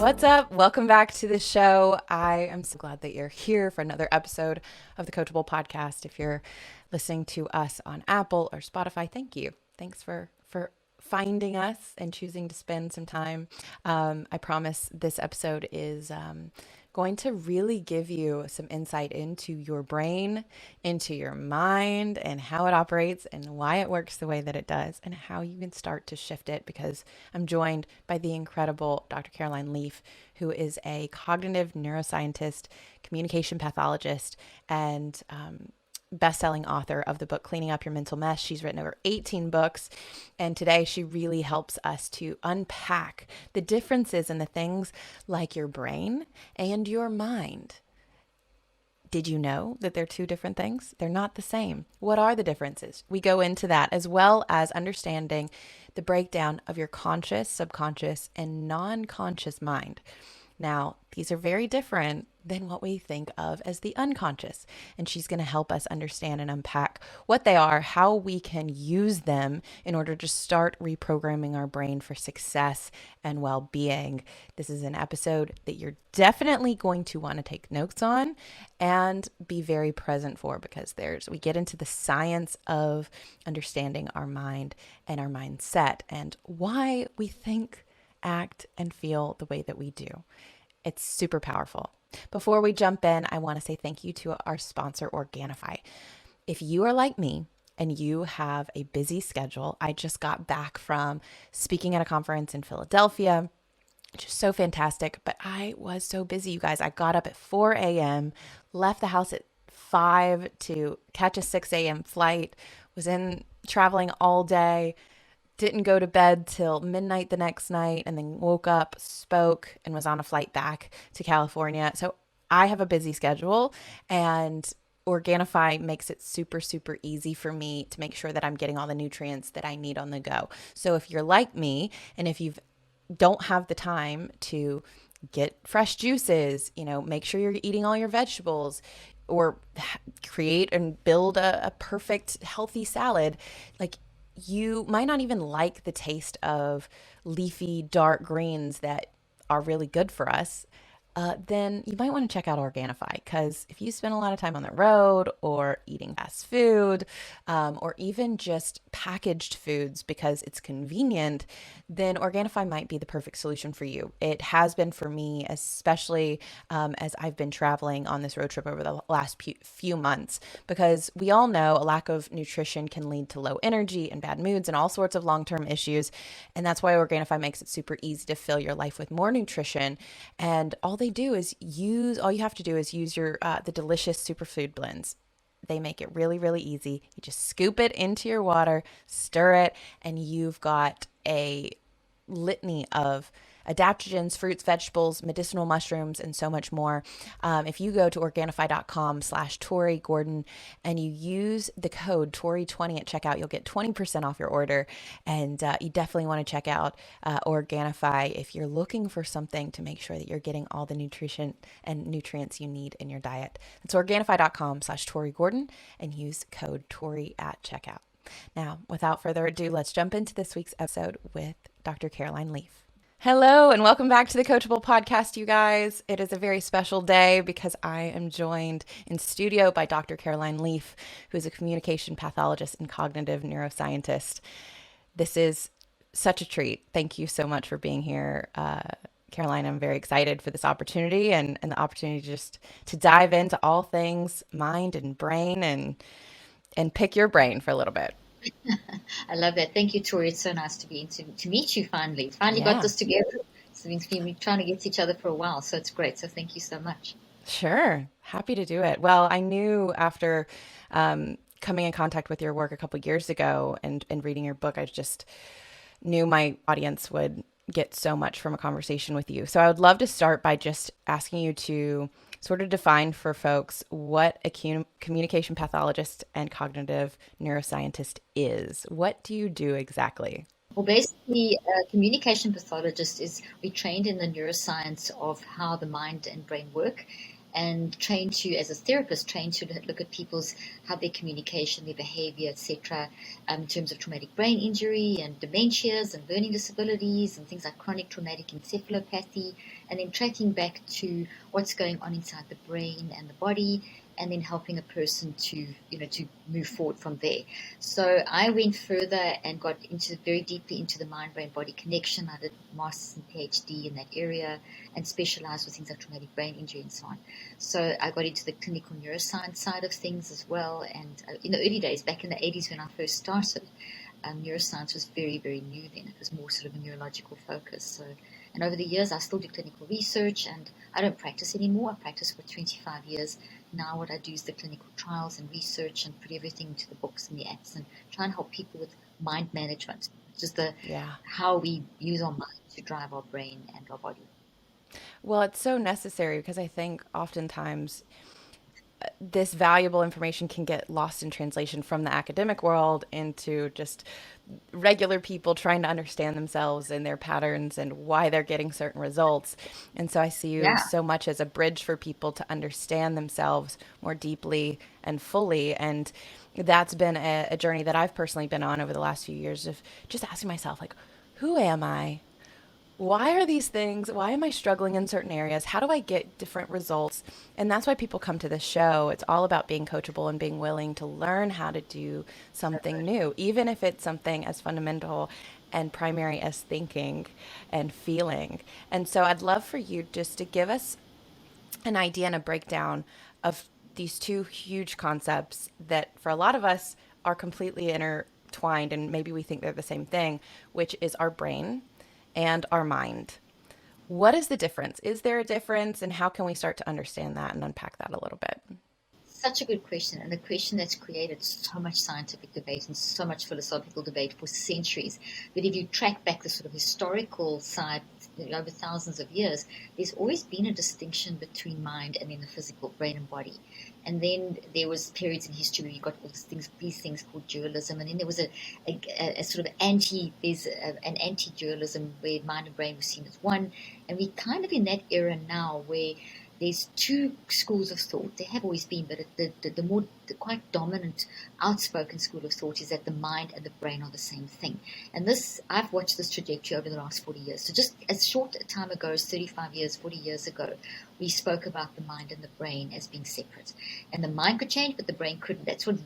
What's up? Welcome back to the show. I am so glad that you're here for another episode of the Coachable Podcast. If you're listening to us on Apple or Spotify, thank you. Thanks for finding us and choosing to spend some time. I promise this episode is going to really give you some insight into your brain, into your mind, and how it operates and why it works the way that it does, and how you can start to shift it, because I'm joined by the incredible Dr. Caroline Leaf, who is a cognitive neuroscientist, communication pathologist, and best-selling author of the book Cleaning Up Your Mental Mess. She's written over 18 books, and today she really helps us to unpack the differences in the things like your brain and your mind. Did you know that they're two different things? They're not the same. What are the differences? We go into that, as well as understanding the breakdown of your conscious, subconscious, and non-conscious mind. Now, these are very different than what we think of as the unconscious. And she's going to help us understand and unpack what they are, how we can use them in order to start reprogramming our brain for success and well-being. This is an episode that you're definitely going to want to take notes on and be very present for, because we get into the science of understanding our mind and our mindset and why we think, act, and feel the way that we do. It's super powerful. Before we jump in, I want to say thank you to our sponsor, Organifi. If you are like me and you have a busy schedule, I just got back from speaking at a conference in Philadelphia, which is so fantastic, but I was so busy, you guys. I got up at 4 a.m., left the house at 5 to catch a 6 a.m. flight, was traveling all day, didn't go to bed till midnight the next night, and then woke up, spoke, and was on a flight back to California. So I have a busy schedule, and Organifi makes it super, super easy for me to make sure that I'm getting all the nutrients that I need on the go. So if you're like me, and if you don't have the time to get fresh juices, make sure you're eating all your vegetables, or create and build a perfect healthy salad, like, you might not even like the taste of leafy dark greens that are really good for us, then you might want to check out Organifi, because if you spend a lot of time on the road or eating fast food, or even just packaged foods because it's convenient, then Organifi might be the perfect solution for you. It has been for me, especially as I've been traveling on this road trip over the last few months, because we all know a lack of nutrition can lead to low energy and bad moods and all sorts of long-term issues. And that's why Organifi makes it super easy to fill your life with more nutrition. And all you have to do is use your the delicious superfood blends. They make it really, really easy. You just scoop it into your water, stir it, and you've got a litany of adaptogens, fruits, vegetables, medicinal mushrooms, and so much more. If you go to Organifi.com/Tori Gordon and you use the code Tori20 at checkout, you'll get 20% off your order. And you definitely want to check out Organifi if you're looking for something to make sure that you're getting all the nutrition and nutrients you need in your diet. It's Organifi.com/Tori Gordon and use code Tori at checkout. Now, without further ado, let's jump into this week's episode with Dr. Caroline Leaf. Hello, and welcome back to the Coachable Podcast, you guys. It is a very special day because I am joined in studio by Dr. Caroline Leaf, who is a communication pathologist and cognitive neuroscientist. This is such a treat. Thank you so much for being here, Caroline. I'm very excited for this opportunity and the opportunity just to dive into all things mind and brain and pick your brain for a little bit. I love that. Thank you, Tori. It's so nice to meet you finally. Finally got this together. So we've been trying to get to each other for a while, so it's great. So thank you so much. Sure. Happy to do it. Well, I knew after coming in contact with your work a couple years ago and reading your book, I just knew my audience would get so much from a conversation with you. So I would love to start by just asking you to sort of define for folks what a communication pathologist and cognitive neuroscientist is. What do you do exactly? Well, basically, a communication pathologist we trained in the neuroscience of how the mind and brain work. and trained to, as a therapist, trained to look at people's, how their communication, their behavior, etc., in terms of traumatic brain injury and dementias and learning disabilities and things like chronic traumatic encephalopathy, and then tracking back to what's going on inside the brain and the body, and then helping a person to, to move forward from there. So I went further and got very deeply into the mind-brain-body connection. I did master's and PhD in that area and specialized with things like traumatic brain injury and so on. So I got into the clinical neuroscience side of things as well. And in the early days, back in the 80s when I first started, neuroscience was very, very new then. It was more sort of a neurological focus. So, and over the years, I still do clinical research, and I don't practice anymore. I practiced for 25 years. Now what I do is the clinical trials and research and put everything into the books and the apps and try and help people with mind management, just how we use our mind to drive our brain and our body. Well, it's so necessary because I think oftentimes this valuable information can get lost in translation from the academic world into just regular people trying to understand themselves and their patterns and why they're getting certain results. And so I see you Yeah. so much as a bridge for people to understand themselves more deeply and fully. And that's been a journey that I've personally been on over the last few years of just asking myself, like, who am I? Why are these things? Why am I struggling in certain areas? How do I get different results? And that's why people come to this show. It's all about being coachable and being willing to learn how to do something new, even if it's something as fundamental and primary as thinking and feeling. And so I'd love for you just to give us an idea and a breakdown of these two huge concepts that for a lot of us are completely intertwined and maybe we think they're the same thing, which is our brain and our mind. What is the difference? Is there a difference, and how can we start to understand that and unpack that a little bit? Such a good question, and a question that's created so much scientific debate and so much philosophical debate for centuries. But if you track back the sort of historical side, over thousands of years, there's always been a distinction between mind and then the physical brain and body. And then there was periods in history where you got all these things called dualism, and then there was a sort of an anti-dualism where mind and brain were seen as one. And we're kind of in that era now where there's two schools of thought. There have always been, but the quite dominant, outspoken school of thought is that the mind and the brain are the same thing. And I've watched this trajectory over the last 40 years. So just as short a time ago as 35 years, 40 years ago, we spoke about the mind and the brain as being separate. And the mind could change, but the brain couldn't. That's what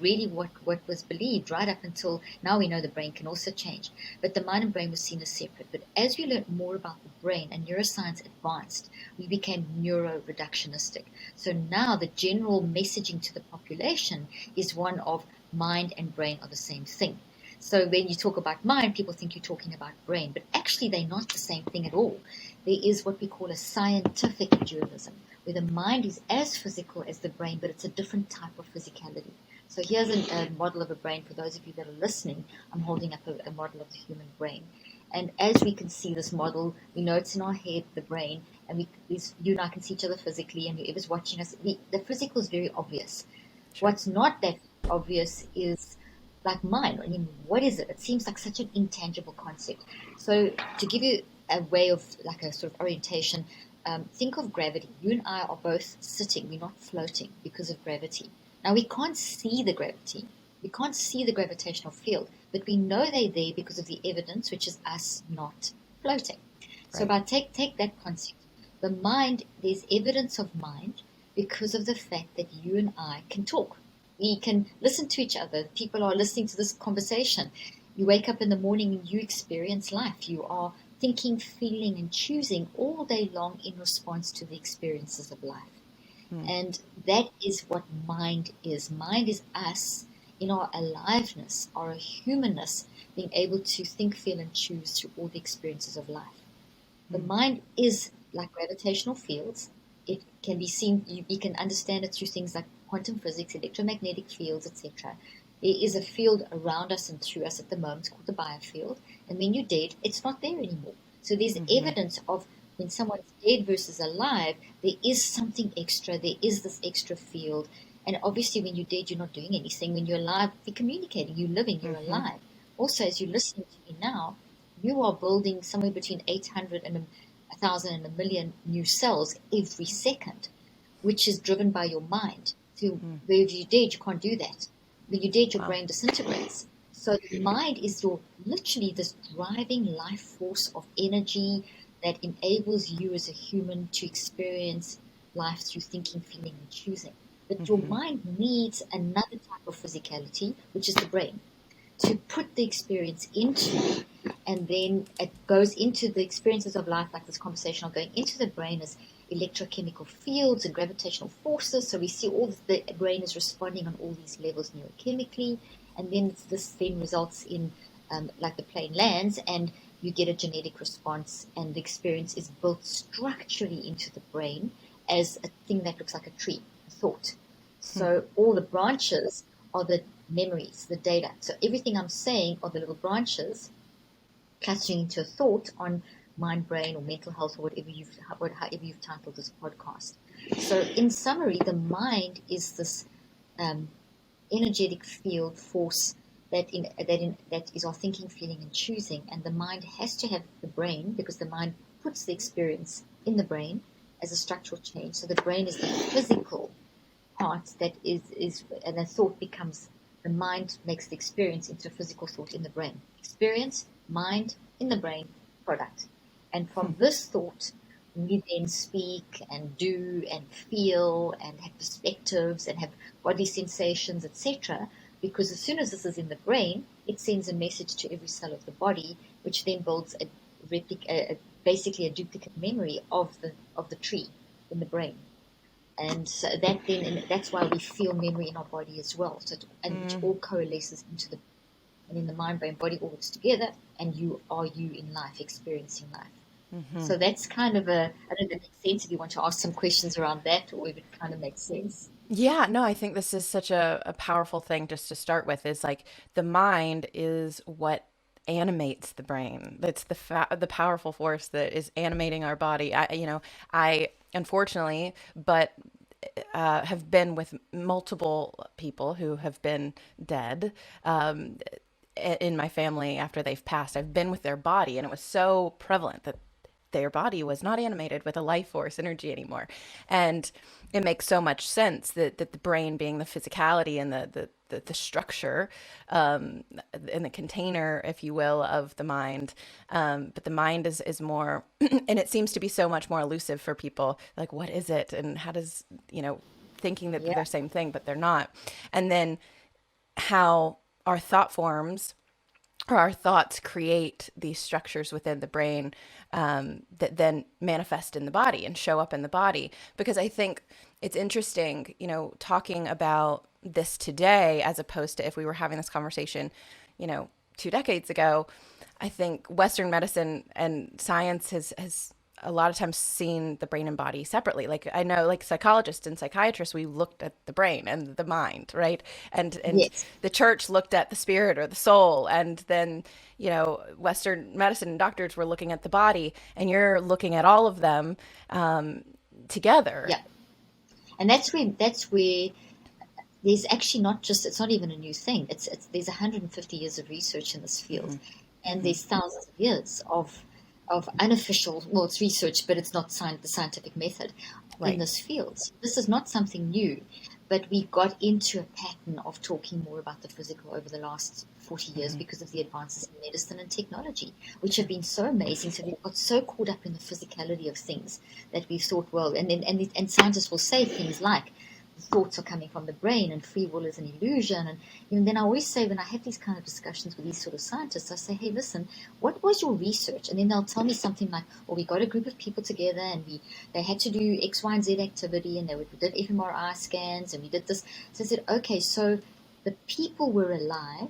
was believed right up until now. We know the brain can also change. But the mind and brain were seen as separate. But as we learned more about the brain and neuroscience advanced, we became neuro-reductionistic. So now the general messaging to the population is one of mind and brain are the same thing. So when you talk about mind, people think you're talking about brain, but actually they're not the same thing at all. There is what we call a scientific dualism, where the mind is as physical as the brain, but it's a different type of physicality. So here's a model of a brain. For those of you that are listening, I'm holding up a model of the human brain. And as we can see this model, we know it's in our head, the brain, and you and I can see each other physically, and whoever's watching us, the physical is very obvious. Sure. What's not that obvious is like mind. I mean, what is it? It seems like such an intangible concept. So to give you a way of like a sort of orientation, think of gravity. You and I are both sitting. We're not floating because of gravity. Now, we can't see the gravity. We can't see the gravitational field, but we know they're there because of the evidence, which is us not floating. So Right. if I take that concept, the mind, there's evidence of mind because of the fact that you and I can talk. We can listen to each other. People are listening to this conversation. You wake up in the morning and you experience life. You are thinking, feeling, and choosing all day long in response to the experiences of life. And that is what mind is. Mind is us in our aliveness, our humanness, being able to think, feel, and choose through all the experiences of life. The mind is like gravitational fields. It can be seen, you can understand it through things like quantum physics, electromagnetic fields, etc. There is a field around us and through us at the moment called the biofield. And when you're dead, it's not there anymore. So there's evidence of when someone's dead versus alive, there is something extra. There is this extra field. And obviously when you're dead, you're not doing anything. When you're alive, you're communicating, you're living, you're alive. Also, as you're listening to me now, you are building somewhere between 800 and 1,000 and 1 million new cells every second, which is driven by your mind. So where you're dead, you can't do that. When you're dead, your brain disintegrates. So the mind is literally this driving life force of energy that enables you as a human to experience life through thinking, feeling, and choosing. But your mind needs another type of physicality, which is the brain, to put the experience into, and then it goes into the experiences of life, like this conversation, going into the brain as electrochemical fields and gravitational forces. So we see all the brain is responding on all these levels neurochemically, and then this then results in like the plane lands and you get a genetic response, and the experience is built structurally into the brain as a thing that looks like a tree, a thought. So all the branches are the memories, the data. So everything I'm saying are the little branches clustering into a thought on mind, brain, or mental health, or however you've titled this podcast. So in summary, the mind is this energetic field force that is our thinking, feeling, and choosing. And the mind has to have the brain, because the mind puts the experience in the brain as a structural change. So the brain is the physical part that is and the thought becomes, the mind makes the experience into a physical thought in the brain. Experience, mind, in the brain, product. And from this thought, we then speak and do and feel and have perspectives and have body sensations, etc. Because as soon as this is in the brain, it sends a message to every cell of the body, which then builds basically a duplicate memory of the tree in the brain. And so that's why we feel memory in our body as well. So which all coalesces into and in the mind, brain, body all works together, and you are you in life, experiencing life. So that's kind of I don't know if it makes sense, if you want to ask some questions around that, or if it kind of makes sense. Yeah, no, I think this is such a powerful thing just to start with, is like the mind is what animates the brain. It's the powerful force that is animating our body. I unfortunately, but have been with multiple people who have been dead in my family after they've passed. I've been with their body, and it was so prevalent that their body was not animated with a life force energy anymore. And it makes so much sense that the brain being the physicality and the structure and the container, if you will, of the mind. But the mind is more, and it seems to be so much more elusive for people. Like, what is it? And how does, thinking that they're the same thing, but they're not. And then how our thought forms, or our thoughts create these structures within the brain that then manifest in the body and show up in the body. Because I think it's interesting, talking about this today as opposed to if we were having this conversation, 2 decades ago. I think Western medicine and science has a lot of times seen the brain and body separately. Like I know, like psychologists and psychiatrists, we looked at the brain and the mind, right? And Yes. the church looked at the spirit or the soul, and then Western medicine and doctors were looking at the body, and you're looking at all of them together. Yeah. And that's where there's actually it's not even a new thing. There's 150 years of research in this field, and there's thousands of years of unofficial, well, it's research, but it's not the scientific method in this field. So this is not something new, but we got into a pattern of talking more about the physical over the last 40 years because of the advances in medicine and technology, which have been so amazing. So we've got so caught up in the physicality of things that we've thought, well, and scientists will say things like, thoughts are coming from the brain and free will is an illusion. And then I always say, when I have these kind of discussions with these sort of scientists, I say, hey, listen, what was your research? And then they'll tell me something like, well, we got a group of people together and they had to do X, Y, and Z activity, and we did fMRI scans and we did this. So I said, okay, so the people were alive,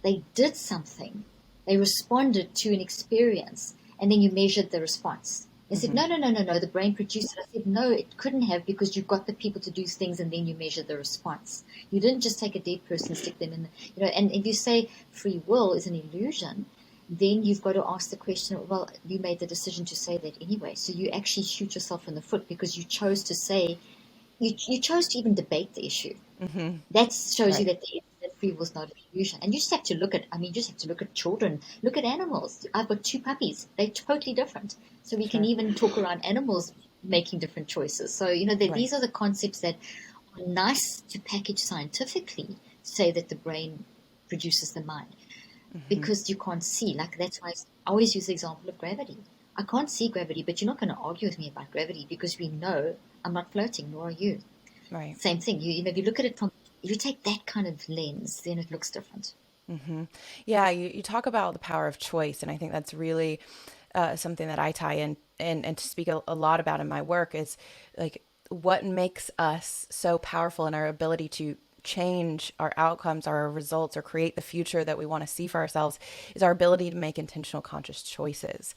they did something, they responded to an experience, and then you measured the response. They said, no, the brain produced it. I said, no, it couldn't have, because you've got the people to do things and then you measure the response. You didn't just take a dead person and stick them in, and if you say free will is an illusion, then you've got to ask the question, well, you made the decision to say that anyway. So you actually shoot yourself in the foot because you chose to say, you chose to even debate the issue. That shows you that free will is not an illusion. And you just have to look at children, look at animals. I've got 2 puppies. They're totally different. So we can even talk around animals, making different choices. So, Right. these are the concepts that are nice to package scientifically, say that the brain produces the mind, because you can't see. Like, that's why I always use the example of gravity. I can't see gravity, but you're not going to argue with me about gravity because we know I'm not floating, nor are you. Right. Same thing. If you look at it from, if you take that kind of lens, then it looks different. Yeah, you talk about the power of choice, and I think that's really something that I tie in and to speak a lot about in my work is like what makes us so powerful in our ability to change our outcomes, our results, or create the future that we want to see for ourselves is our ability to make intentional conscious choices.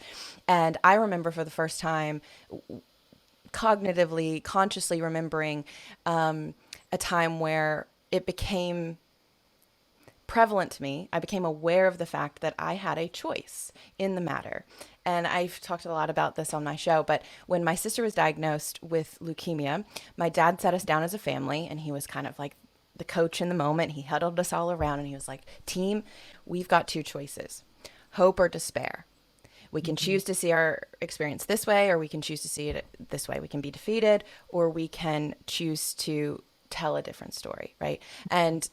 And I remember for the first time cognitively, consciously remembering a time where it became prevalent to me. I became aware of the fact that I had a choice in the matter. And I've talked a lot about this on my show, but when my sister was diagnosed with leukemia, my dad sat us down as a family and he was kind of like the coach in the moment. He huddled us all around and he was like, "Team, we've got two choices, hope or despair. We can Mm-hmm. choose to see our experience this way, or we can choose to see it this way. We can be defeated, or we can choose to tell a different story," right? And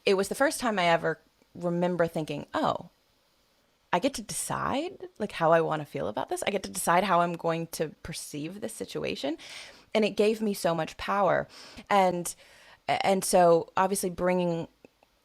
it was the first time I ever remember thinking, oh, I get to decide like how I want to feel about this. I get to decide how I'm going to perceive this situation. And it gave me so much power. And and so obviously bringing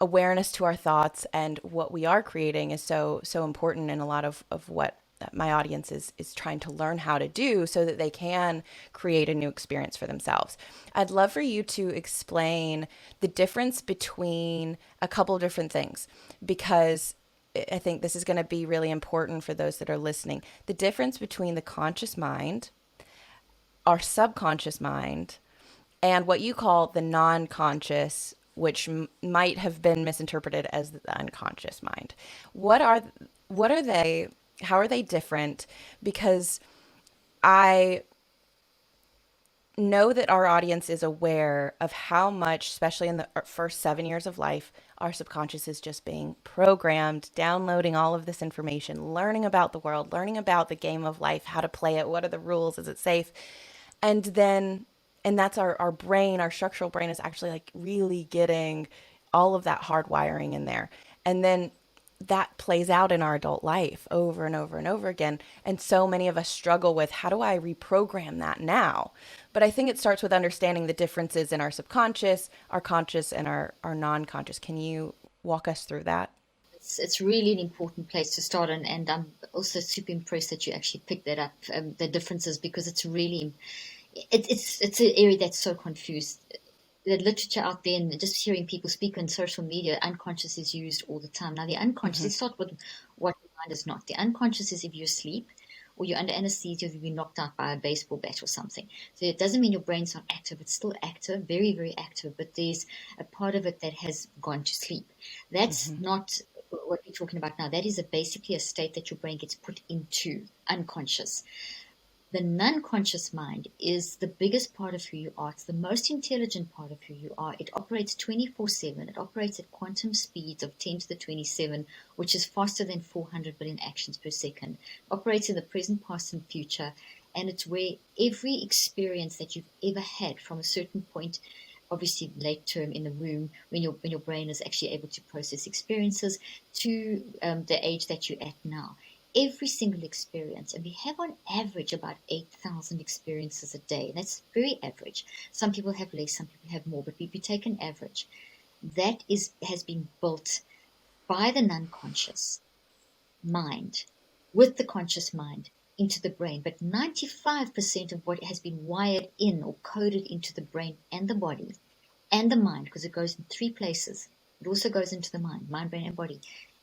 awareness to our thoughts and what we are creating is so important in a lot of what my audience is trying to learn how to do so that they can create a new experience for themselves. I'd love for you to explain the difference between a couple of different things because I think this is going to be really important for those that are listening. The difference between the conscious mind, our subconscious mind, and what you call the non-conscious, which might have been misinterpreted as the unconscious mind. What are what are they? How are they different? Because I know that our audience is aware of how much, especially in the first 7 years of life, our subconscious is just being programmed, downloading all of this information, learning about the world, learning about the game of life, how to play it, what are the rules, is it safe? And then, and that's our brain, our structural brain is actually like really getting all of that hardwiring in there. And then that plays out in our adult life over and over and over again. And so many of us struggle with how do I reprogram that now? But I think it starts with understanding the differences in our subconscious, our conscious, and our non conscious. Can you walk us through that? It's really an important place to start, and I'm also super impressed that you actually picked that up, the differences, because it's really it's an area that's so confused. The literature out there and just hearing people speak on social media, unconscious is used all the time. Now, the unconscious, let's start with what the mind is not. The unconscious is if you're asleep or you're under anesthesia, you've been knocked out by a baseball bat or something. So it doesn't mean your brain's not active. It's still active, very, very active, but there's a part of it that has gone to sleep. That's not what we're talking about now. That is basically a state that your brain gets put into unconscious. The non-conscious mind is the biggest part of who you are. It's the most intelligent part of who you are. It operates 24/7. It operates at quantum speeds of 10 to the 27, which is faster than 400 billion actions per second. It operates in the present, past, and future. And it's where every experience that you've ever had from a certain point, obviously late term in the womb, when your brain is actually able to process experiences, to the age that you're at now, every single experience, and we have on average about 8,000 experiences a day. And that's very average. Some people have less, some people have more, but if we take an average, that has been built by the non-conscious mind with the conscious mind into the brain. But 95% of what has been wired in or coded into the brain and the body and the mind, because it goes in three places, it also goes into the mind, brain, and body,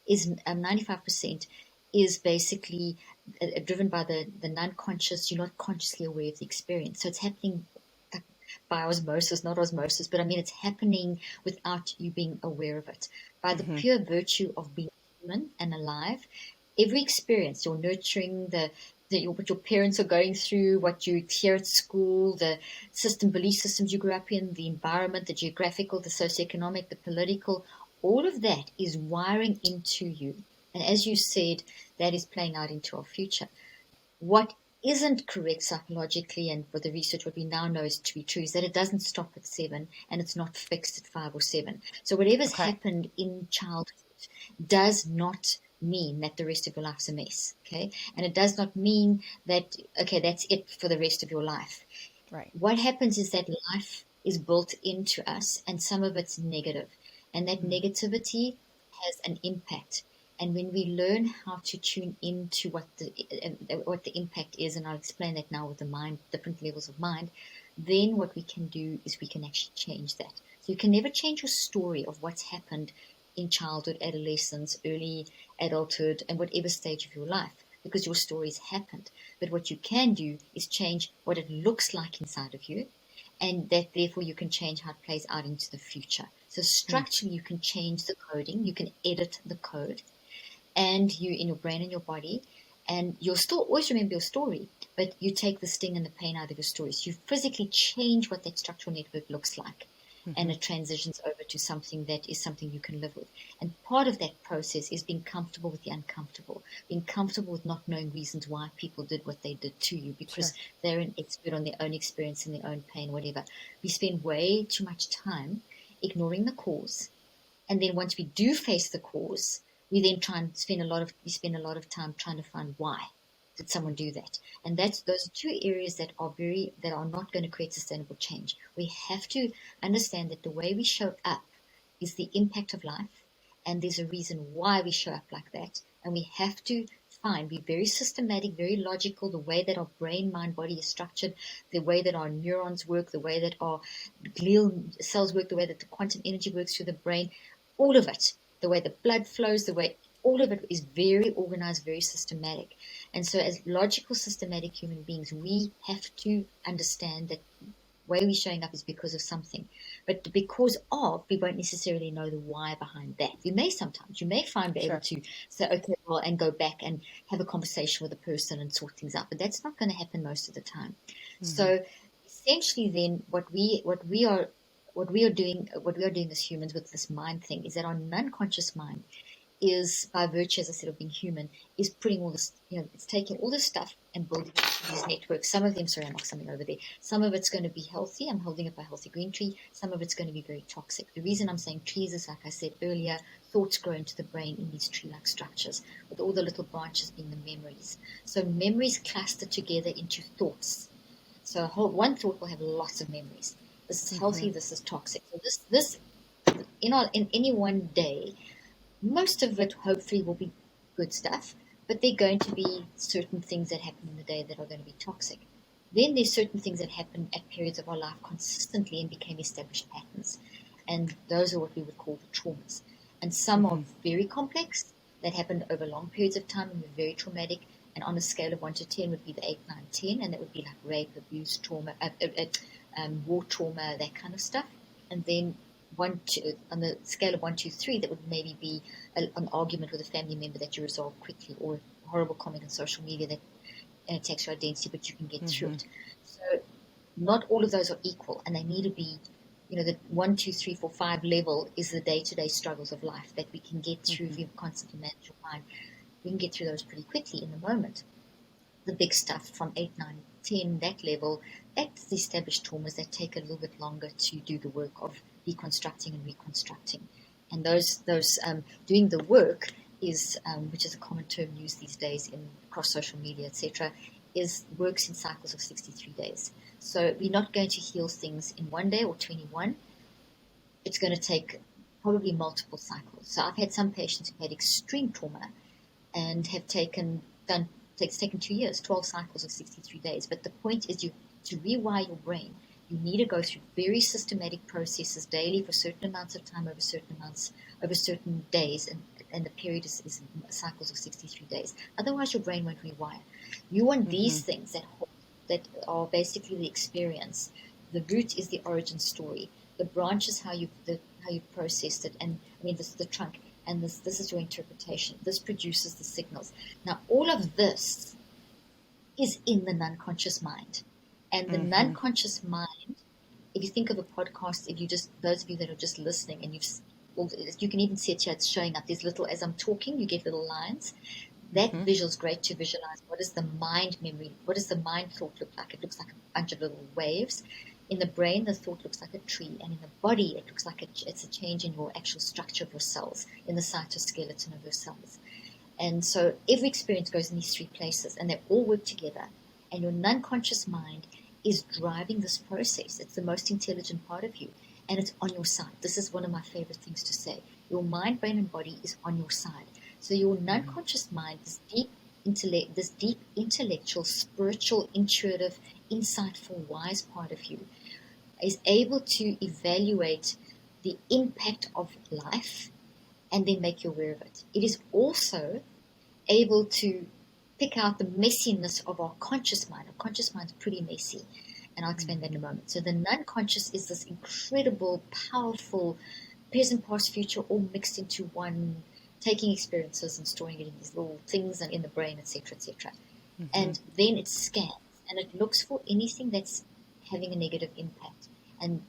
is 95% is basically driven by the non-conscious. You're not consciously aware of the experience. So it's happening by osmosis, not osmosis, but I mean, it's happening without you being aware of it. By the pure virtue of being human and alive, every experience, your nurturing, what your parents are going through, what you hear at school, the belief systems you grew up in, the environment, the geographical, the socioeconomic, the political, all of that is wiring into you. And as you said, that is playing out into our future. What isn't correct psychologically, and for the research, what we now know is to be true, is that it doesn't stop at 7 and it's not fixed at 5 or 7. So whatever's Okay. happened in childhood does not mean that the rest of your life's a mess. Okay. And it does not mean that, okay, that's it for the rest of your life. Right. What happens is that life is built into us, and some of it's negative, and that negativity has an impact. And when we learn how to tune into what the impact is, and I'll explain that now with the mind, different levels of mind, then what we can do is we can actually change that. So you can never change your story of what's happened in childhood, adolescence, early adulthood, and whatever stage of your life, because your story's happened. But what you can do is change what it looks like inside of you, and that therefore you can change how it plays out into the future. So structurally, you can change the coding, you can edit the code, and you in your brain and your body, and you'll still always remember your story, but you take the sting and the pain out of your story. So you physically change what that structural network looks like, and it transitions over to something that is something you can live with. And part of that process is being comfortable with the uncomfortable, being comfortable with not knowing reasons why people did what they did to you, because Sure. they're an expert on their own experience and their own pain, whatever. We spend way too much time ignoring the cause, and then once we do face the cause, we then try and spend a lot of time trying to find why did someone do that. And that's those are two areas that are not going to create sustainable change. We have to understand that the way we show up is the impact of life, and there's a reason why we show up like that. And we have to be very systematic, very logical, the way that our brain, mind, body is structured, the way that our neurons work, the way that our glial cells work, the way that the quantum energy works through the brain, all of it, the way the blood flows, the way all of it is very organized, very systematic. And so, as logical, systematic human beings, we have to understand that the way we're showing up is because of something. But the because of, we won't necessarily know the why behind that. We may sometimes, you may find be able Sure. to say, okay, well, and go back and have a conversation with a person and sort things out. But that's not going to happen most of the time. So essentially, then what we are doing as humans with this mind thing is that our non-conscious mind is, by virtue, as I said, of being human, is putting all this, it's taking all this stuff and building these networks. Some of them, sorry, I knocked something over there. Some of it's going to be healthy. I'm holding up a healthy green tree. Some of it's going to be very toxic. The reason I'm saying trees is, like I said earlier, thoughts grow into the brain in these tree-like structures, with all the little branches being the memories. So memories cluster together into thoughts. So one thought will have lots of memories. This is healthy. This is toxic. So this in any one day, most of it hopefully will be good stuff, but there are going to be certain things that happen in the day that are going to be toxic. Then there's certain things that happen at periods of our life consistently and became established patterns. And those are what we would call the traumas. And some are very complex, that happened over long periods of time and were very traumatic. And on a scale of 1 to 10 would be the 8, 9, 10, and that would be like rape, abuse, trauma, war trauma, that kind of stuff. And then on the scale of 1, 2, 3, that would maybe be an argument with a family member that you resolve quickly, or a horrible comment on social media that attacks your identity, but you can get through it. So not all of those are equal, and they need to be, the 1, 2, 3, 4, 5 level is the day-to-day struggles of life that we can get through if you constantly manage your mind. We can get through those pretty quickly in the moment. The big stuff from 8, 9, 10, that level, that's the established traumas that take a little bit longer to do the work of deconstructing and reconstructing. And those doing the work is, which is a common term used these days across social media, etc., is works in cycles of 63 days. So we're not going to heal things in 1 day or 21. It's going to take probably multiple cycles. So I've had some patients who've had extreme trauma and have it's taken 2 years, 12 cycles of 63 days. But the point is, to rewire your brain, you need to go through very systematic processes daily for certain amounts of time over certain days, and the period is cycles of 63 days. Otherwise, your brain won't rewire. You want these things that are basically the experience. The root is the origin story. The branch is how you processed it, and I mean the trunk. And this is your interpretation. This produces the signals. Now, all of this is in the non-conscious mind. And the non-conscious mind, if you think of a podcast, those of you that are just listening, and you can even see it here, it's showing up. There's little, as I'm talking, you get little lines. That visual is great to visualize. What is the mind memory? What does the mind thought look like? It looks like a bunch of little waves. In the brain, the thought looks like a tree, and in the body, it looks like it's a change in your actual structure of your cells, in the cytoskeleton of your cells. And so every experience goes in these three places, and they all work together. And your non-conscious mind is driving this process. It's the most intelligent part of you, and it's on your side. This is one of my favorite things to say. Your mind, brain, and body is on your side. So your non-conscious mind, this deep intellect, this deep intellectual, spiritual, intuitive, insightful, wise part of you, is able to evaluate the impact of life and then make you aware of it. It is also able to pick out the messiness of our conscious mind. Our conscious mind is pretty messy, and I'll explain that in a moment. So the non-conscious is this incredible, powerful present, past, future, all mixed into one, taking experiences and storing it in these little things and in the brain, etc., etc. And then it scans and it looks for anything that's having a negative impact. And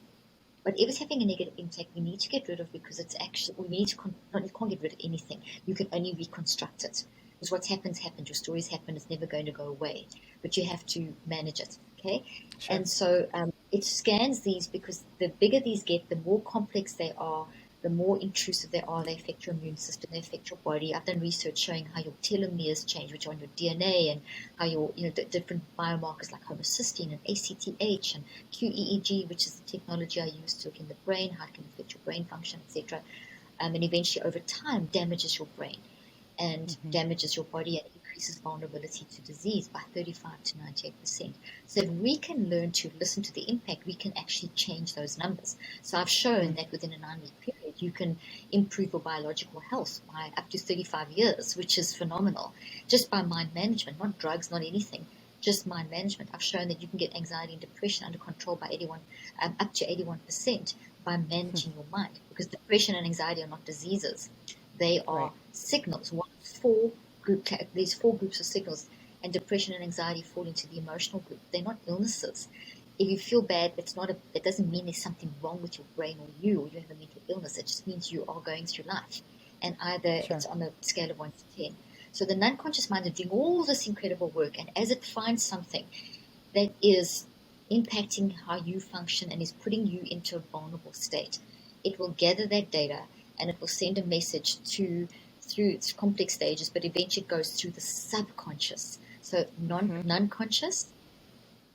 whatever's having a negative impact, we need to get rid of, because it's actually, we need to, you can't get rid of anything. You can only reconstruct it. Because what's happened. Your stories happen. It's never going to go away. But you have to manage it, okay? Sure. And so it scans these, because the bigger these get, the more complex they are, the more intrusive they are. They affect your immune system. They affect your body. I've done research showing how your telomeres change, which are on your DNA, and how your different biomarkers like homocysteine and ACTH and QEEG, which is the technology I use to look in the brain, how it can affect your brain function, etc. And eventually, over time, damages your brain and damages your body and increases vulnerability to disease by 35 to 98%. So if we can learn to listen to the impact, we can actually change those numbers. So I've shown that within a 9-week period, you can improve your biological health by up to 35 years, which is phenomenal, just by mind management, not drugs, not anything, just mind management. I've shown that you can get anxiety and depression under control by up to 81% by managing your mind, because depression and anxiety are not diseases. They are signals. There's 4 groups of signals, and depression and anxiety fall into the emotional group. They're not illnesses. If you feel bad, it doesn't mean there's something wrong with your brain or you have a mental illness. It just means you are going through life, and either it's on a scale of 1 to 10. So the non-conscious mind is doing all this incredible work, and as it finds something that is impacting how you function and is putting you into a vulnerable state, it will gather that data and it will send a message through its complex stages, but eventually it goes through the subconscious. So non-conscious,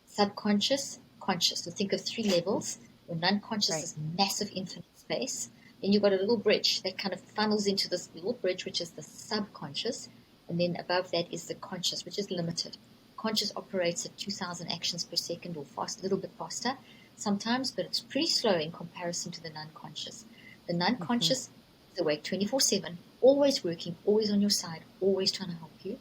subconscious, conscious. So think of 3 levels. Your non-conscious is massive infinite space. Then you've got a little bridge that kind of funnels into this little bridge, which is the subconscious. And then above that is the conscious, which is limited. Conscious operates at 2,000 actions per second, or fast, a little bit faster sometimes, but it's pretty slow in comparison to the non-conscious. The non-conscious is awake 24/7, always working, always on your side, always trying to help you.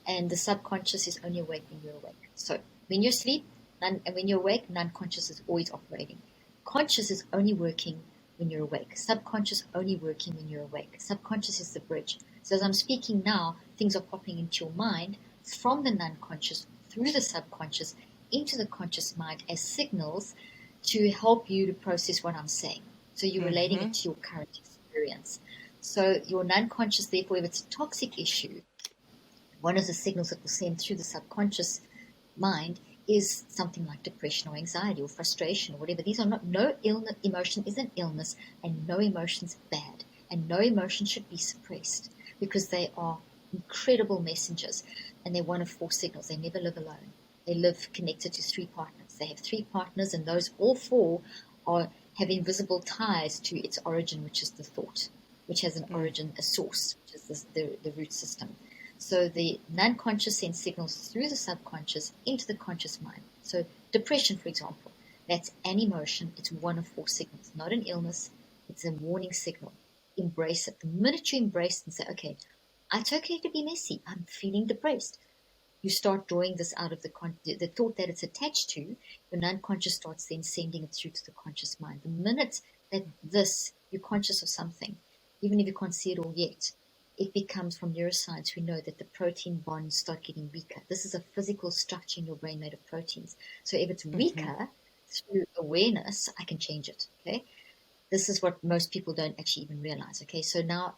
And the subconscious is only awake when you're awake. So when you're asleep and when you're awake, non-conscious is always operating. Conscious is only working when you're awake. Subconscious only working when you're awake. Subconscious is the bridge. So as I'm speaking now, things are popping into your mind from the non-conscious through the subconscious into the conscious mind as signals to help you to process what I'm saying. So you're relating it to your current experience. So your non-conscious, therefore, if it's a toxic issue, one of the signals that will send through the subconscious mind is something like depression or anxiety or frustration or whatever. These are not, no illness, emotion is an illness, and no emotion's bad, and no emotion should be suppressed, because they are incredible messengers, and they're one of 4 signals. They never live alone. They live connected to 3 partners. They have 3 partners, and those all 4 have invisible ties to its origin, which is the thought, which has an origin, a source, which is the root system. So the non-conscious sends signals through the subconscious into the conscious mind. So depression, for example, that's an emotion. It's one of 4 signals, not an illness. It's a warning signal. Embrace it. The minute you embrace it and say, okay, it's okay to be messy. I'm feeling depressed. You start drawing this out of the thought that it's attached to. The non-conscious starts then sending it through to the conscious mind. The minute that you're conscious of something, even if you can't see it all yet, it becomes, from neuroscience, we know that the protein bonds start getting weaker. This is a physical structure in your brain made of proteins. So if it's weaker, through awareness, I can change it. Okay, this is what most people don't actually even realize. Okay, so now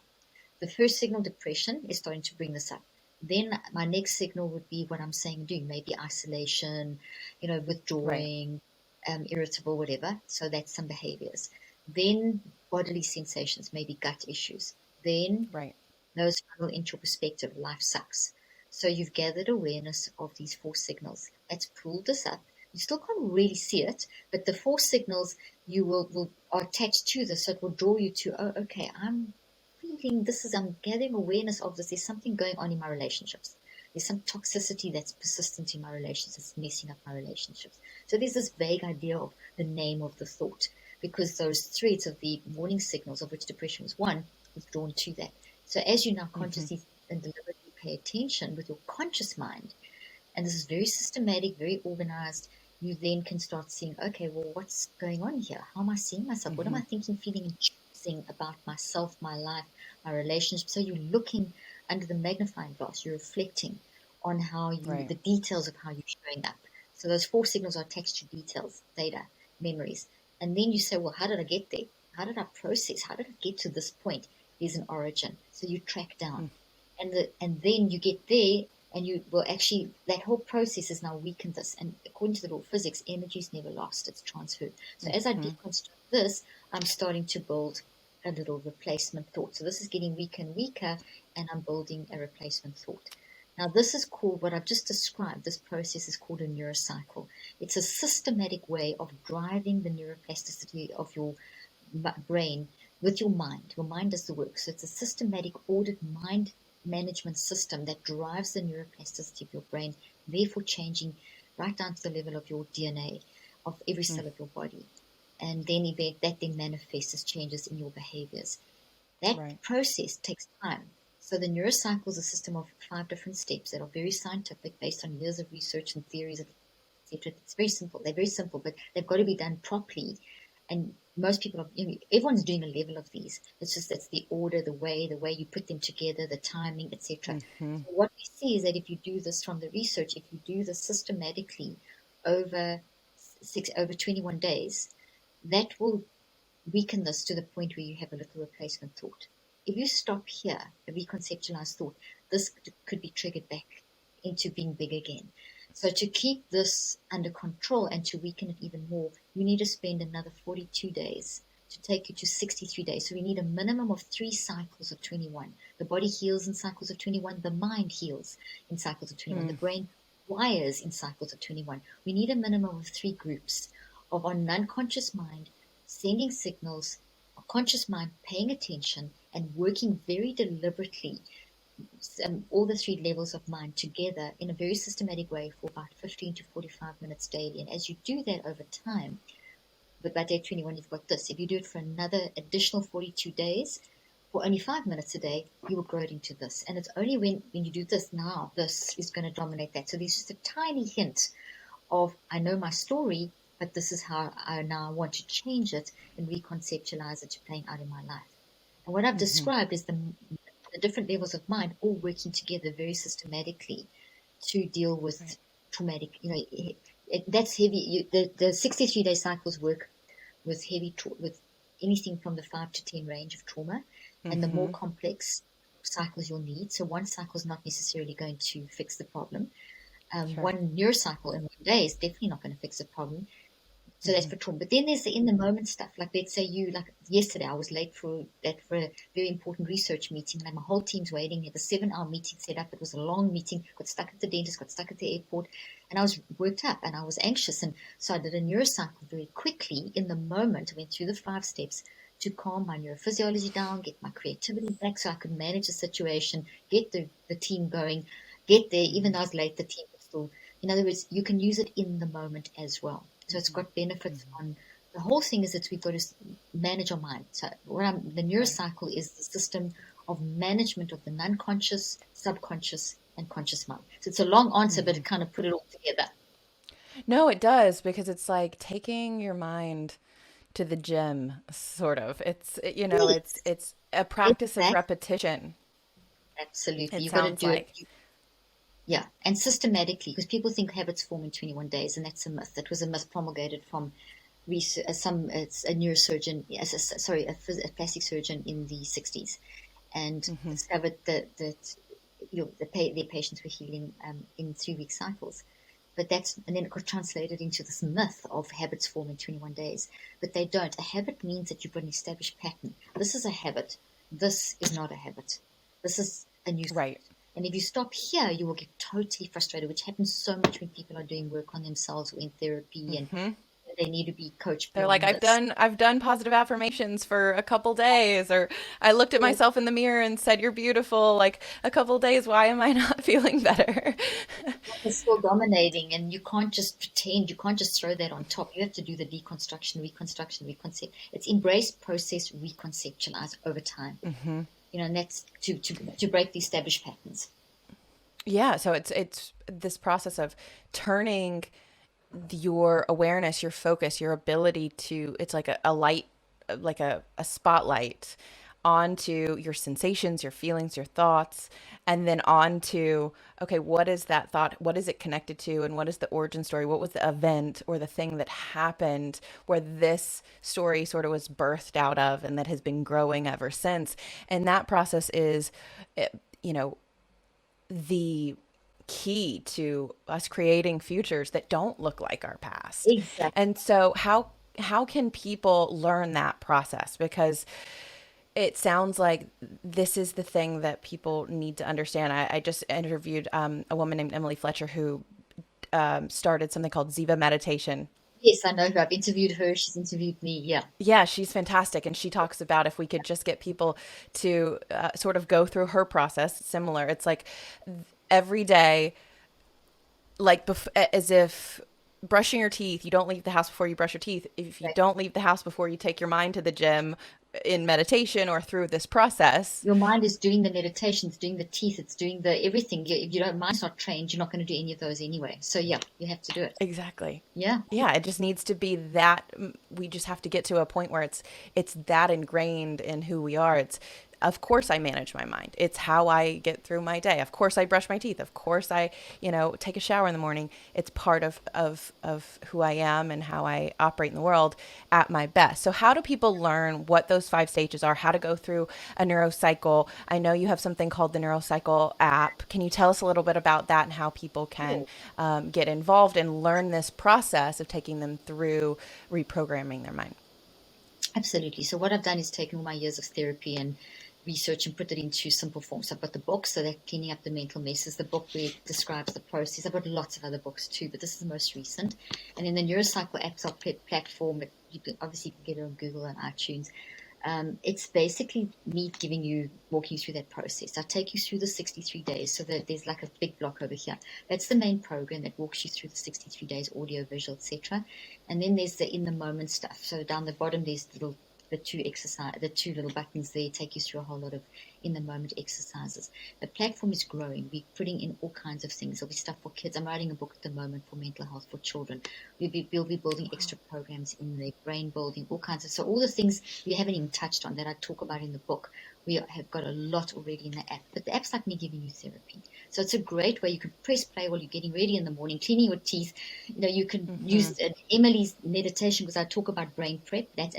the first signal, depression, is starting to bring this up. Then my next signal would be what I'm saying doing, maybe isolation, Right. withdrawing, irritable, whatever. So that's some behaviors. Then bodily sensations, maybe gut issues. Then Right. those funnel into your perspective. Life sucks. So you've gathered awareness of these four signals. That's pulled this up. You still can't really see it, but the four signals you will are attached to this, so it will draw you to, oh, okay, I'm feeling this is, I'm gathering awareness of this. There's something going on in my relationships. There's some toxicity that's persistent in my relationships, it's messing up my relationships. So there's this vague idea of the name of the thought, because those threads of the warning signals, of which depression was one, was drawn to that. So as you now consciously and deliberately pay attention with your conscious mind, and this is very systematic, very organized, you then can start seeing, okay, well, what's going on here? How am I seeing myself? What am I thinking, feeling, and choosing about myself, my life, my relationship? So you're looking under the magnifying glass, you're reflecting on how Right. the details of how you're showing up. So those four signals are attached to details, data, memories. And then you say, well, how did I get there? How did I process? How did I get to this point? There's an origin. So you track down. And then you get there, and you will actually, that whole process is now weakened this. And according to the law of physics, energy is never lost, it's transferred. So as I deconstruct this, I'm starting to build a little replacement thought. So this is getting weaker and weaker, and I'm building a replacement thought. Now, this is called, what I've just described, this process is called a neurocycle. It's a systematic way of driving the neuroplasticity of your brain with your mind. Your mind does the work. So it's a systematic, ordered mind management system that drives the neuroplasticity of your brain, therefore changing right down to the level of your DNA, of every cell of your body. And then that then manifests as changes in your behaviors. That Right. process takes time. So the neurocycle is a system of 5 different steps that are very scientific, based on years of research and theories, etc. It's very simple. They're very simple, but they've got to be done properly. And most people are, everyone's doing a level of these. It's just, it's the order, the way you put them together, the timing, etc. So what we see is that if you do this from the research, if you do this systematically over over 21 days, that will weaken this to the point where you have a little replacement thought. If you stop here, a reconceptualized thought, this could be triggered back into being big again. So to keep this under control and to weaken it even more, you need to spend another 42 days to take you to 63 days. So we need a minimum of 3 cycles of 21. The body heals in cycles of 21. The mind heals in cycles of 21. The brain wires in cycles of 21. We need a minimum of 3 groups of our non-conscious mind sending signals, our conscious mind paying attention and working very deliberately, all the 3 levels of mind together in a very systematic way for about 15 to 45 minutes daily. And as you do that over time, but by day 21, you've got this. If you do it for another additional 42 days, for only 5 minutes a day, you will grow it into this. And it's only when you do this now, this is going to dominate that. So there's just a tiny hint of, I know my story, but this is how I now want to change it and reconceptualize it to playing out in my life. And what I've described is the different levels of mind all working together very systematically to deal with traumatic, that's heavy. The 63-day cycles work with with anything from the 5 to 10 range of trauma, and the more complex cycles you'll need. So one cycle is not necessarily going to fix the problem. Sure. One neurocycle in 1 day is definitely not going to fix the problem. So that's for trauma. But then there's the in the moment stuff. Like, let's say like yesterday, I was late for a very important research meeting. Like, my whole team's waiting. We had a 7-hour meeting set up. It was a long meeting. Got stuck at the dentist, got stuck at the airport. And I was worked up and I was anxious. And so I did a neurocycle very quickly in the moment. I went through the 5 steps to calm my neurophysiology down, get my creativity back so I could manage the situation, get the team going, get there. Even though I was late, the team was still, in other words, you can use it in the moment as well. So it's got benefits on the whole thing is that we've got to manage our mind. So the neurocycle is the system of management of the non-conscious, subconscious, and conscious mind. So it's a long answer, but it kind of put it all together. No, it does because it's like taking your mind to the gym, sort of. It's Yes, it's a practice of exactly. repetition. Absolutely. It You've got to sounds do it. like. Yeah, and systematically, because people think habits form in 21 days, and that's a myth. That was a myth promulgated from it's a neurosurgeon, yes, sorry, a plastic surgeon in the 60s, and discovered that their patients were healing in 3-week cycles. But and then it got translated into this myth of habits form in 21 days. But they don't. A habit means that you've got an established pattern. This is a habit. This is not a habit. This is a new habit. Right. And if you stop here, you will get totally frustrated, which happens so much when people are doing work on themselves or in therapy and they need to be coached They're like, beyond this. I've done positive affirmations for a couple days, or I looked at Or myself in the mirror and said, "You're beautiful." Like a couple days, why am I not feeling better? it's still dominating, and you can't just pretend. You can't just throw that on top. You have to do the deconstruction, reconstruction, reconcept. It's embrace, process, reconceptualize over time. And that's to break the established patterns. Yeah, so it's this process of turning your awareness, your focus, your ability to, it's like a light, like a spotlight onto your sensations, your feelings, your thoughts, and then onto, okay, what is that thought? What is it connected to? And what is the origin story? What was the event or the thing that happened where this story sort of was birthed out of and that has been growing ever since? And that process is, you know, the key to us creating futures that don't look like our past. Exactly. And so how can people learn that process? Because it sounds like this is the thing that people need to understand. I just interviewed a woman named Emily Fletcher who started something called Ziva meditation. Yes, I know her. I've interviewed her. She's interviewed me. Yeah. Yeah, she's fantastic. And she talks about if we could just get people to sort of go through her process, similar. It's like every day, like as if brushing your teeth, you don't leave the house before you brush your teeth. If you Right. don't leave the house before you take your mind to the gym in meditation or through this process. Your mind is doing the meditation, it's doing the teeth, it's doing the everything. If you don't, mind's not trained, you're not going to do any of those anyway. So yeah, you have to do it. Exactly. Yeah. Yeah, it just needs to be that we just have to get to a point where it's that ingrained in who we are. It's of course I manage my mind. It's how I get through my day. Of course I brush my teeth. Of course I, take a shower in the morning. It's part of who I am and how I operate in the world at my best. So how do people learn what those 5 stages are, how to go through a neurocycle? I know you have something called the Neurocycle app. Can you tell us a little bit about that and how people can get involved and learn this process of taking them through reprogramming their mind? Absolutely. So what I've done is taken all my years of therapy and research and put it into simple forms. I've got the book, so that cleaning up the mental messes, the book where it describes the process. I've got lots of other books too, but this is the most recent. And then the Neurocycle app's our platform that you can obviously get it on Google and iTunes. It's basically me walking you through that process. I take you through the 63 days, so that there's like a big block over here. That's the main program that walks you through the 63 days, audio, visual, etc. And then there's the in the moment stuff. So down the bottom, there's the two little buttons there take you through a whole lot of in the moment exercises. The platform is growing. We're putting in all kinds of things. There'll be stuff for kids. I'm writing a book at the moment for mental health for children. We'll be building extra programs in there, brain building, all kinds of, so all the things we haven't even touched on that I talk about in the book. We have got a lot already in the app, but the app's like me giving you therapy. So it's a great way. You can press play while you're getting ready in the morning, cleaning your teeth. You can use Emily's meditation, because I talk about brain prep. That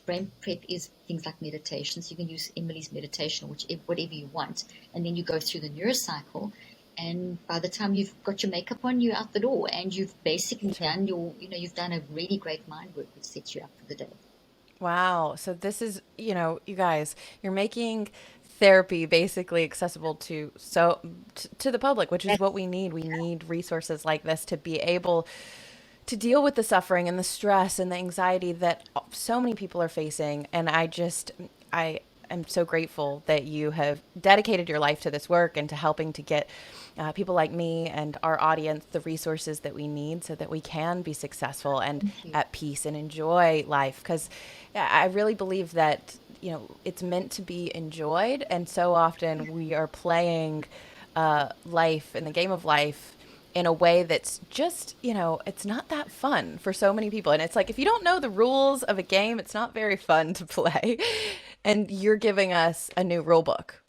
brain prep is things like meditation. So you can use Emily's meditation, whatever you want, and then you go through the Neurocycle. And by the time you've got your makeup on, you're out the door, and you've basically done you've done a really great mind work which sets you up for the day. Wow. So this is, you guys, you're making therapy basically accessible to the public, which is what we need. We need resources like this to be able to deal with the suffering and the stress and the anxiety that so many people are facing. And I am so grateful that you have dedicated your life to this work and to helping to get people like me and our audience the resources that we need so that we can be successful and at peace and enjoy life. Because I really believe that, it's meant to be enjoyed. And so often we are playing life and the game of life in a way that's just, it's not that fun for so many people. And it's like, if you don't know the rules of a game, it's not very fun to play. And you're giving us a new rule book.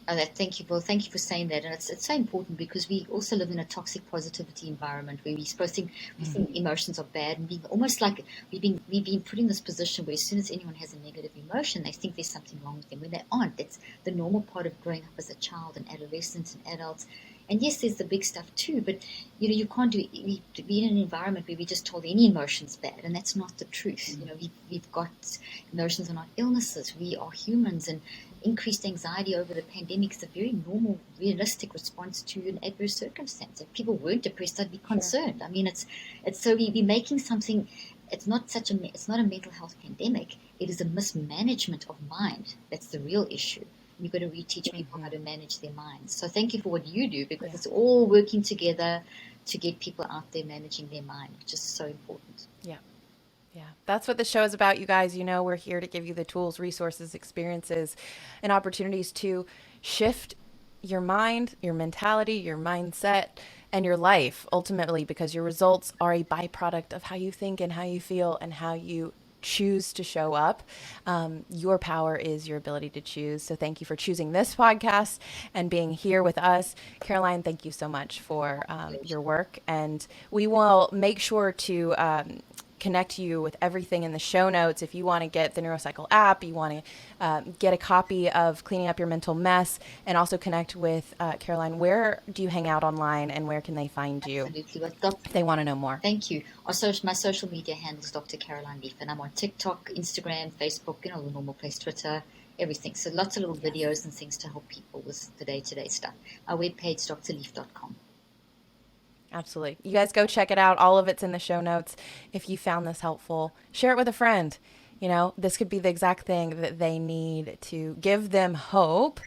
Oh, thank you. Well, thank you for saying that, and it's so important because we also live in a toxic positivity environment where we think emotions are bad, and being almost like we've been put in this position where as soon as anyone has a negative emotion, they think there's something wrong with them when they aren't. That's the normal part of growing up as a child and adolescent and adults. And yes, there's the big stuff too, but you can't be in an environment where we just told any emotion's bad, and that's not the truth. We've got emotions are not illnesses. We are humans, and increased anxiety over the pandemic is a very normal, realistic response to an adverse circumstance. If people weren't depressed, I'd be concerned. I mean, it's so we're making something. It's not a mental health pandemic. It is a mismanagement of mind. That's the real issue. You've got to reteach people how to manage their minds. So thank you for what you do, because it's all working together to get people out there managing their mind, which is so important. Yeah. Yeah, that's what the show is about, you guys. We're here to give you the tools, resources, experiences, and opportunities to shift your mind, your mentality, your mindset, and your life ultimately, because your results are a byproduct of how you think and how you feel and how you choose to show up. Your power is your ability to choose. So thank you for choosing this podcast and being here with us. Caroline, thank you so much for your work. And we will make sure to connect you with everything in the show notes. If you want to get the Neurocycle app, you want to get a copy of Cleaning Up Your Mental Mess, and also connect with Caroline, where do you hang out online and where can they find you? Absolutely. If they want to know more. Thank you. My social media handle is Dr. Caroline Leaf, and I'm on TikTok, Instagram, Facebook, the normal place, Twitter, everything. So lots of little videos and things to help people with the day-to-day stuff. Our webpage, drleaf.com. Absolutely. You guys go check it out. All of it's in the show notes. If you found this helpful, share it with a friend. This could be the exact thing that they need to give them hope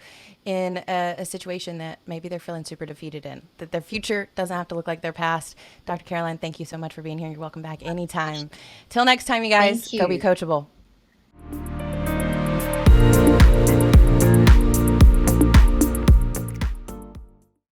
in a situation that maybe they're feeling super defeated in, that their future doesn't have to look like their past. Dr. Caroline, thank you so much for being here. You're welcome back anytime. Till next time, you guys, go be coachable.